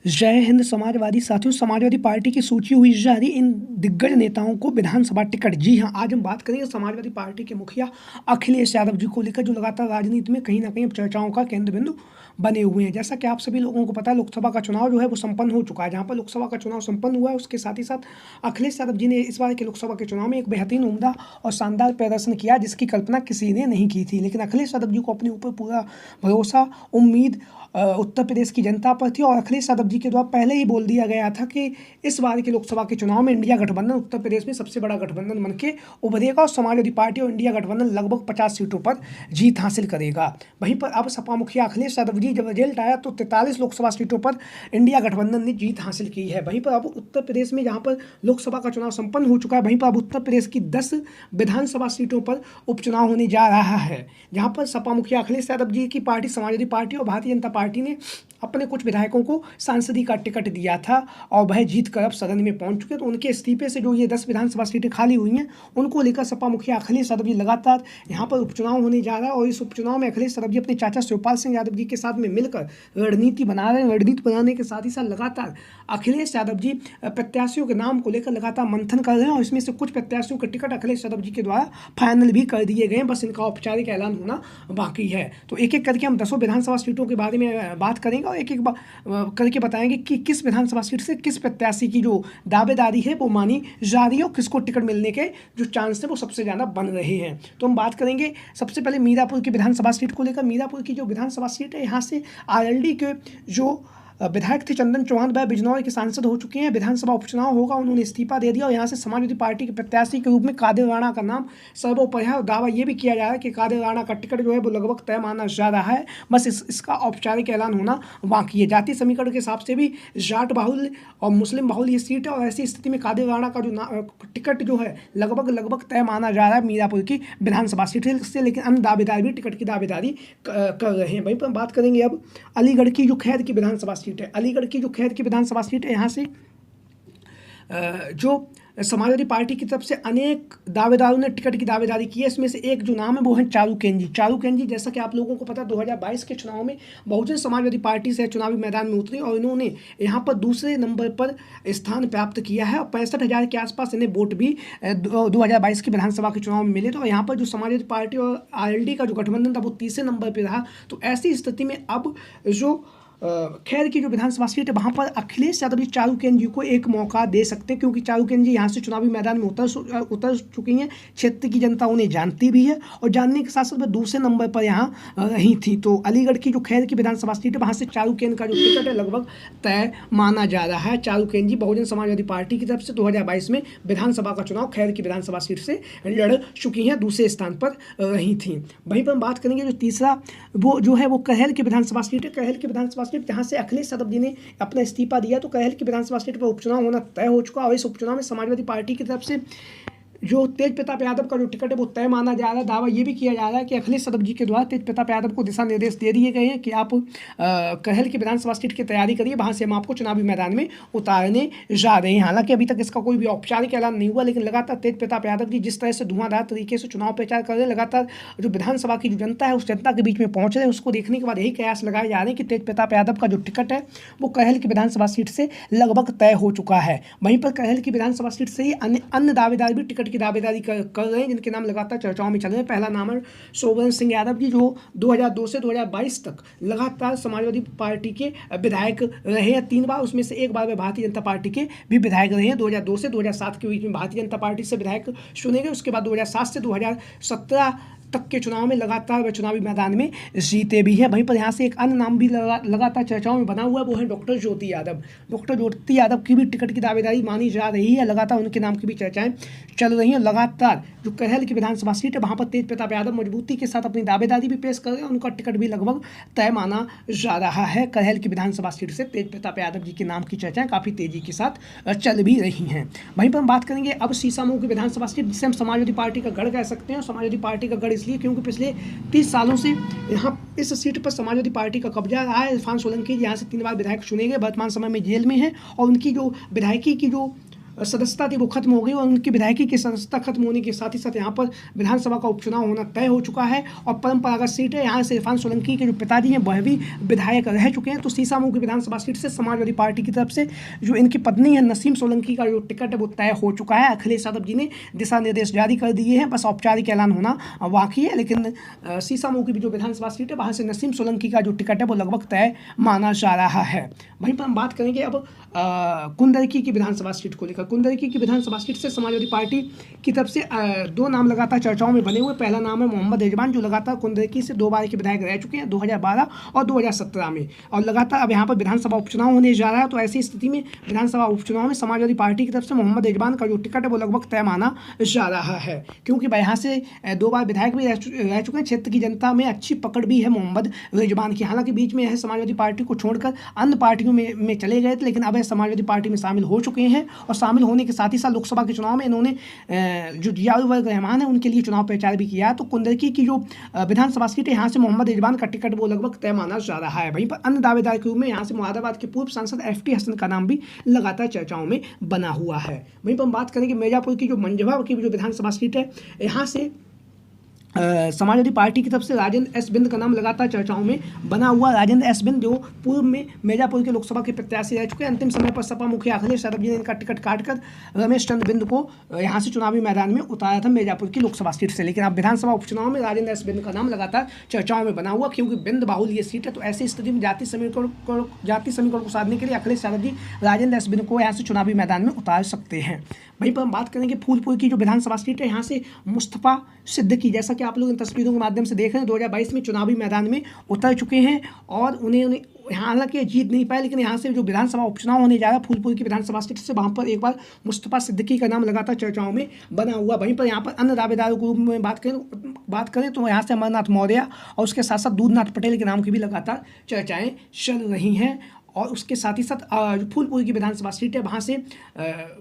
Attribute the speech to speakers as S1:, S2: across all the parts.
S1: जय हिंद समाजवादी साथियों, समाजवादी पार्टी की सूची हुई जारी इन दिग्गज नेताओं को विधानसभा टिकट। जी हां, आज हम बात करेंगे समाजवादी पार्टी के मुखिया अखिलेश यादव जी को लेकर, जो लगातार राजनीति में कहीं ना कहीं चर्चाओं का केंद्र बिंदु बने हुए हैं। जैसा कि आप सभी लोगों को पता है, लोकसभा का चुनाव जो है वो संपन्न हो चुका है। जहां पर लोकसभा का चुनाव संपन्न हुआ है, उसके साथ ही साथ अखिलेश यादव जी ने इस बार के लोकसभा के चुनाव में एक बेहतरीन, उम्दा और शानदार प्रदर्शन किया, जिसकी कल्पना किसी ने नहीं की थी। लेकिन अखिलेश यादव जी को अपने ऊपर पूरा भरोसा, उम्मीद उत्तर प्रदेश की जनता पर थी। और अखिलेश यादव जी के द्वारा पहले ही बोल दिया गया था कि इस बार के लोकसभा के चुनाव में इंडिया गठबंधन उत्तर प्रदेश में सबसे बड़ा गठबंधन बनके उभरेगा और समाजवादी पार्टी और इंडिया गठबंधन लगभग 50 सीटों पर जीत हासिल करेगा। वहीं पर अब सपा मुखिया अखिलेश यादव जी जब रिजल्ट आया तो 43 लोकसभा सीटों पर इंडिया गठबंधन ने जीत हासिल की है। वहीं पर अब उत्तर प्रदेश में जहाँ पर लोकसभा का चुनाव संपन्न हो चुका है, वहीं पर अब उत्तर प्रदेश की 10 विधानसभा सीटों पर उपचुनाव होने जा रहा है, जहाँ पर सपा मुखिया अखिलेश यादव जी की पार्टी समाजवादी पार्टी और भारतीय जनता पार्टी ने अपने कुछ विधायकों को सांसदी का टिकट दिया था और वह जीत कर अब सदन में पहुंच चुके। तो उनके इस्तीफे से जो ये 10 विधानसभा सीटें खाली हुई हैं, उनको लेकर सपा मुखिया अखिलेश यादव जी लगातार यहाँ पर उपचुनाव होने जा रहा है। और इस उपचुनाव में अखिलेश यादव जी अपने चाचा शिवपाल सिंह यादव जी के साथ में मिलकर रणनीति बना रहे हैं। रणनीति बनाने के साथ ही साथ लगातार अखिलेश यादव जी प्रत्याशियों के नाम को लेकर लगातार मंथन कर रहे हैं और इसमें से कुछ प्रत्याशियों के टिकट अखिलेश यादव जी के द्वारा फाइनल भी कर दिए गए हैं। बस इनका औपचारिक ऐलान होना बाकी है। तो एक एक करके हम 10 विधानसभा सीटों के बारे में बात करेंगे और एक एक करके बताएंगे कि किस विधानसभा सीट से किस प्रत्याशी की जो दावेदारी है वो मानी जा रही है और किसको टिकट मिलने के जो चांस है वो सबसे ज़्यादा बन रहे हैं। तो हम बात करेंगे सबसे पहले मीरापुर की विधानसभा सीट को लेकर। मीरापुर की जो विधानसभा सीट है, यहाँ से आरएलडी के जो विधायक थे चंदन चौहान, वह बिजनौर के सांसद हो चुके हैं। विधानसभा उपचुनाव होगा, उन्होंने इस्तीफा दे दिया और यहाँ से समाजवादी पार्टी के प्रत्याशी के रूप में कादिर राणा का नाम सर्वोपरि है। और दावा ये भी किया जा रहा है कि कादिर राणा का टिकट जो है वो लगभग तय माना जा रहा है। बस इसका औपचारिक ऐलान होना बाकी है। जातीय समीकरण के हिसाब से भी जाट बाहुल्य और मुस्लिम बाहुल्य ये सीट है और ऐसी स्थिति में कादिर राणा का जो टिकट जो है लगभग तय माना जा रहा है मीरापुर की विधानसभा सीट से। लेकिन अन्य दावेदार भी टिकट की दावेदारी कर रहे हैं। वहीं पर बात करेंगे अब अलीगढ़ की जो खैर की विधानसभा सीट है। अलीगढ़ की जो खैर की विधानसभा सीट है, यहाँ से जो समाजवादी पार्टी की तरफ से अनेक दावेदारों ने टिकट की दावेदारी की है। इसमें से एक जो नाम है वो है चारूकेन जी। चारूकेन जी, जैसा कि आप लोगों को पता है, 2022 के चुनाव में बहुजन समाजवादी पार्टी से चुनावी मैदान में उतरी और इन्होंने यहाँ पर दूसरे नंबर पर स्थान प्राप्त किया है और 65,000 के आसपास इन्हें वोट भी 2022 के विधानसभा के चुनाव में मिले। तो यहाँ पर जो समाजवादी पार्टी और आरएलडी का जो गठबंधन था वो तीसरे नंबर पर रहा। तो ऐसी स्थिति में अब जो खैर की जो विधानसभा सीट है, वहाँ पर अखिलेश यादव जी चारूकेन जी को एक मौका दे सकते हैं, क्योंकि चारूकेन जी यहाँ से चुनावी मैदान में उतर चुकी हैं। क्षेत्र की जनता उन्हें जानती भी है और जानने के साथ साथ वह दूसरे नंबर पर यहाँ रही थी। तो अलीगढ़ की जो खैर की विधानसभा सीट है, वहाँ से चारूकेन का जो टिकट है लगभग तय माना जा रहा है। चारूकेन जी बहुजन समाजवादी पार्टी की तरफ से 2022 में विधानसभा का चुनाव खैर की विधानसभा सीट से लड़ चुकी हैं, दूसरे स्थान पर रही थी। वहीं पर हम बात करेंगे जो तीसरा वो जो है वो कहल की विधानसभा सीट है। कहल की विधानसभा जहाँ से अखिलेश यादव जी ने अपना इस्तीफा दिया, तो कहल की विधानसभा सीट पर उपचुनाव होना तय हो चुका और इस उपचुनाव में समाजवादी पार्टी की तरफ से जो तेज प्रताप यादव का जो टिकट है वो तय माना जा रहा है। दावा ये भी किया जा रहा है कि अखिलेश यादव जी के द्वारा तेज प्रताप यादव को दिशा निर्देश दे दिए गए हैं कि आप कहल की विधानसभा सीट की तैयारी करिए, वहाँ से हम आपको चुनावी मैदान में उतारने जा रहे हैं। हालांकि अभी तक इसका कोई भी औपचारिक ऐलान नहीं हुआ, लेकिन लगातार तेज प्रताप यादव जी जिस तरह से धुआंधार तरीके से चुनाव प्रचार कर रहे हैं, लगातार जो विधानसभा की जो जनता है उस जनता के बीच में पहुँच रहे हैं, उसको देखने के बाद यही कयास लगाए जा रहे हैं कि तेज प्रताप यादव का जो टिकट है वो कहल की विधानसभा सीट से लगभग तय हो चुका है। वहीं पर कहल की विधानसभा सीट से ही अन्य दावेदार भी टिकट की दावेदारी कर रहे हैं, जिनके नाम लगातार चर्चाओं में चल रहे हैं। पहला नाम है शोभन सिंह यादव जी, जो 2002 से 2022 तक लगातार समाजवादी पार्टी के विधायक रहे हैं 3 बार। उसमें से एक बार वे भारतीय जनता पार्टी के भी विधायक रहे हैं। 2002 से 2007 के बीच में भारतीय जनता पार्टी से विधायक चुने गए। उसके बाद 2007 से 2017 तक के चुनाव में लगातार वह चुनावी मैदान में जीते भी हैं। वहीं पर यहाँ से एक अन्य नाम भी लगातार चर्चाओं में बना हुआ है, वो है डॉक्टर ज्योति यादव। डॉक्टर ज्योति यादव की भी टिकट की दावेदारी मानी जा रही है, लगातार उनके नाम की भी चर्चाएं चल रही हैं। लगातार जो कहल की विधानसभा सीट है, वहाँ पर तेज प्रताप यादव मजबूती के साथ अपनी दावेदारी भी पेश कर रहे हैं, उनका टिकट भी लगभग तय माना जा रहा है। कहल की विधानसभा सीट से तेज प्रताप यादव जी के नाम की चर्चाएं काफ़ी तेजी के साथ चल भी रही हैं। वहीं पर हम बात करेंगे अब सीसामऊ की विधानसभा सीट, जिसे हम समाजवादी पार्टी का गढ़ कह सकते हैं। समाजवादी पार्टी का गढ़ इसलिए क्योंकि पिछले 30 सालों से यहाँ इस सीट पर समाजवादी पार्टी का कब्जा रहा है। इरफान सोलंकी यहाँ से 3 बार विधायक चुने गए, वर्तमान समय में जेल में हैं और उनकी जो विधायकी की जो सदस्यता थी वो खत्म हो गई और उनकी विधायकी की सदस्यता खत्म होने के साथ ही साथ यहाँ पर विधानसभा का उपचुनाव होना तय हो चुका है और परंपरागत सीट है। यहाँ से इरफान सोलंकी के जो पिताजी हैं वह भी विधायक रह चुके हैं। तो सीसामऊ की विधानसभा सीट से समाजवादी पार्टी की तरफ से जो इनकी पत्नी है नसीम सोलंकी का जो टिकट है वो तय हो चुका है। अखिलेश यादव जी ने दिशा निर्देश जारी कर दिए हैं, बस औपचारिक ऐलान होना बाकी है। लेकिन सीसामऊ की जो विधानसभा सीट है वहाँ से नसीम सोलंकी का जो टिकट है वो लगभग तय माना जा रहा है। वहीं पर हम बात करेंगे अब कुंदरकी की विधानसभा सीट को लेकर। कुंदरकी की विधानसभा सीट से समाजवादी पार्टी की तरफ से दो नाम लगातार चर्चाओं में बने हुए। पहला नाम है मोहम्मद रिजवान जो लगातार कुंदरकी से 2 बार के विधायक रह चुके हैं 2012 और 2017 में, और लगातार अब यहाँ पर विधानसभा उपचुनाव होने जा रहा है। तो ऐसी स्थिति में विधानसभा उपचुनाव में समाजवादी पार्टी की तरफ से मोहम्मद रिजवान का जो टिकट है वो लगभग तय माना जा रहा है, क्योंकि यहाँ से 2 बार विधायक भी रह चुके हैं। क्षेत्र की जनता में अच्छी पकड़ भी है मोहम्मद रिजवान की। हालांकि बीच में यह समाजवादी पार्टी को छोड़कर अन्य पार्टियों में चले गए थे, लेकिन अब समाजवादी पार्टी में शामिल हो चुके हैं और शामिल होने के साथ ही साथ लोकसभा के चुनाव में इन्होंने जो जियाउल वर्ग रहमान है उनके लिए चुनाव प्रचार भी किया है। तो कुंदरकी की जो विधानसभा सीट है यहाँ से मोहम्मद रिजवान का टिकट वो लगभग तय माना जा रहा है। वहीं पर अन्य दावेदार के रूप में यहाँ से मुरादाबाद के पूर्व सांसद FT हसन का नाम भी लगातार चर्चाओं में बना हुआ है। वहीं पर हम बात करेंगे मिर्जापुर की जो मंझवा की जो विधानसभा सीट है, यहाँ से समाजवादी पार्टी की तरफ से राजेंद्र एस बिंद का नाम लगातार चर्चाओं में बना हुआ। राजेंद्र एस बिंद जो पूर्व में मिर्जापुर के लोकसभा के प्रत्याशी रह चुके हैं। अंतिम समय पर सपा मुखिया अखिलेश यादव जी ने इनका टिकट काटकर रमेश चंद्र बिंद को यहाँ से चुनावी मैदान में उतारा था मिर्जापुर की लोकसभा सीट से। लेकिन अब विधानसभा उपचुनाव में राजेंद्र एस बिंद का नाम लगातार चर्चाओं में बना हुआ, क्योंकि बिंद बाहुल ये सीट है। तो ऐसी स्थिति में जाति समीकरण को साधने के लिए अखिलेश यादव जी राजेंद्र एस बिंद को यहाँ से चुनावी मैदान में उतार सकते हैं। वहीं पर हम बात करेंगे फूलपुर की जो विधानसभा सीट है, यहाँ से मुस्तफ़ा सिद्दीकी, जैसा कि आप लोग इन तस्वीरों के माध्यम से देख रहे हैं, 2022 में चुनावी मैदान में उतर चुके हैं और उन्हें हालांकि जीत नहीं पाए, लेकिन यहाँ से जो विधानसभा उपचुनाव होने जा रहा है फूलपुर की विधानसभा सीट से, वहाँ पर एक बार मुस्तफ़ा सिद्दीकी का नाम लगातार चर्चाओं में बना हुआ। वहीं पर यहाँ पर अन्य दावेदारों के रूप में बात करें तो यहाँ से अमरनाथ मौर्य और उसके साथ साथ दूधनाथ पटेल के नाम की भी लगातार चर्चाएँ चल रही हैं। और उसके साथ ही साथ फूलपुर की विधानसभा सीट है, वहाँ से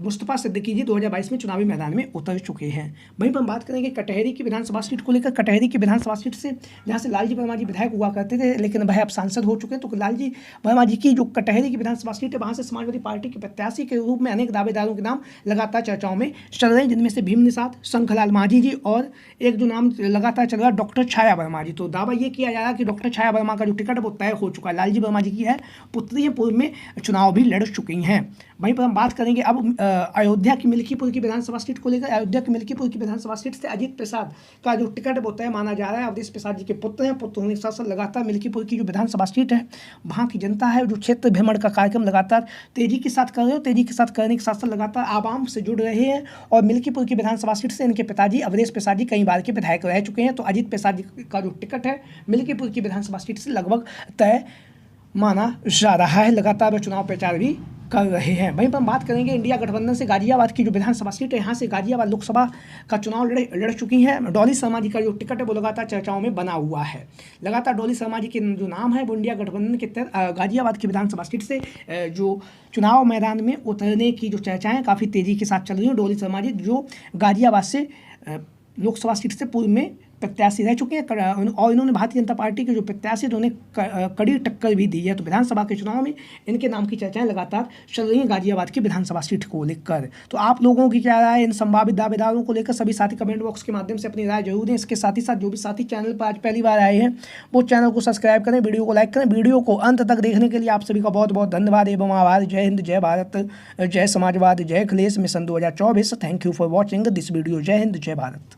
S1: मुस्तफ़ा सिद्दीकी जी 2022 में चुनावी मैदान में उतर चुके हैं। वहीं पर हम बात करेंगे कटहरी की विधानसभा सीट को लेकर। कटहरी की विधानसभा सीट से जहाँ से लालजी वर्मा जी विधायक हुआ करते थे, लेकिन वह अब सांसद हो चुके हैं। तो लालजी वर्मा जी की जो कटहरी की विधानसभा सीट है, वहाँ से समाजवादी पार्टी के प्रत्याशी के रूप में अनेक दावेदारों के नाम लगातार चर्चाओं में चल रहे हैं, जिनमें से भीम निषाद, शंखलाल मांझी जी और एक जो नाम लगातार चल रहा है डॉक्टर छाया वर्मा जी। तो दावा ये किया जा रहा है कि डॉक्टर छाया वर्मा का जो टिकट है वो तय हो चुका है। लालजी वर्मा जी की है पुत्री है, पूर्व में चुनाव भी लड़ चुकी हैं। वहीं पर हम बात करेंगे अब अयोध्या की मिल्कीपुर की विधानसभा सीट को लेकर। अयोध्या की मिल्कीपुर की विधानसभा सीट से अजीत प्रसाद का जो टिकट है वो तय माना जा रहा है। अवधेश प्रसाद जी के पुत्र हैं, पुत्र होने के साथ साथ लगातार मिल्कीपुर की जो विधानसभा सीट है वहाँ की जनता है जो क्षेत्र भ्रमण का कार्यक्रम लगातार तेजी के साथ कर रहे हो, तेजी के साथ करने के साथ साथ लगातार आवाम से जुड़ रहे हैं। और मिल्कीपुर की विधानसभा सीट से इनके पिताजी अवधेश प्रसाद जी कई बार के विधायक रह चुके हैं। तो अजीत प्रसाद जी का जो टिकट है मिल्कीपुर की विधानसभा सीट से लगभग तय माना जा रहा है। लगातार वे चुनाव प्रचार भी कर रहे हैं। वहीं पर हम बात करेंगे इंडिया गठबंधन से गाजियाबाद की जो विधानसभा सीट है, यहाँ से गाजियाबाद लोकसभा का चुनाव लड़ चुकी हैं। डॉली शर्मा जी का जो टिकट है वो लगातार चर्चाओं में बना हुआ है। लगातार डॉली शर्मा जी के जो नाम है वो इंडिया गठबंधन के तहत गाजियाबाद की विधानसभा सीट से जो चुनाव मैदान में उतरने की जो चर्चाएँ काफ़ी तेज़ी के साथ चल रही हैं। डॉली शर्मा जी जो गाजियाबाद से लोकसभा सीट से पूर्व में प्रत्याशी रह चुके हैं और इन्होंने भारतीय जनता पार्टी के जो प्रत्याशी थे उन्हें कड़ी टक्कर भी दी है। तो विधानसभा के चुनाव में इनके नाम की चर्चाएं लगातार चल रही हैं गाजियाबाद की विधानसभा सीट को लेकर। तो आप लोगों की क्या राय है इन संभावित दावेदारों को लेकर? सभी साथी कमेंट बॉक्स के माध्यम से अपनी राय जरूर दें। इसके साथ ही साथ जो भी साथी चैनल पर आज पहली बार आए हैं वो चैनल को सब्सक्राइब करें, वीडियो को लाइक करें। वीडियो को अंत तक देखने के लिए आप सभी का बहुत बहुत धन्यवाद एवं आभार। जय हिंद, जय भारत, जय समाजवाद, जय Akhilesh mission 2024। Thank you for watching this video. जय हिंद, जय भारत।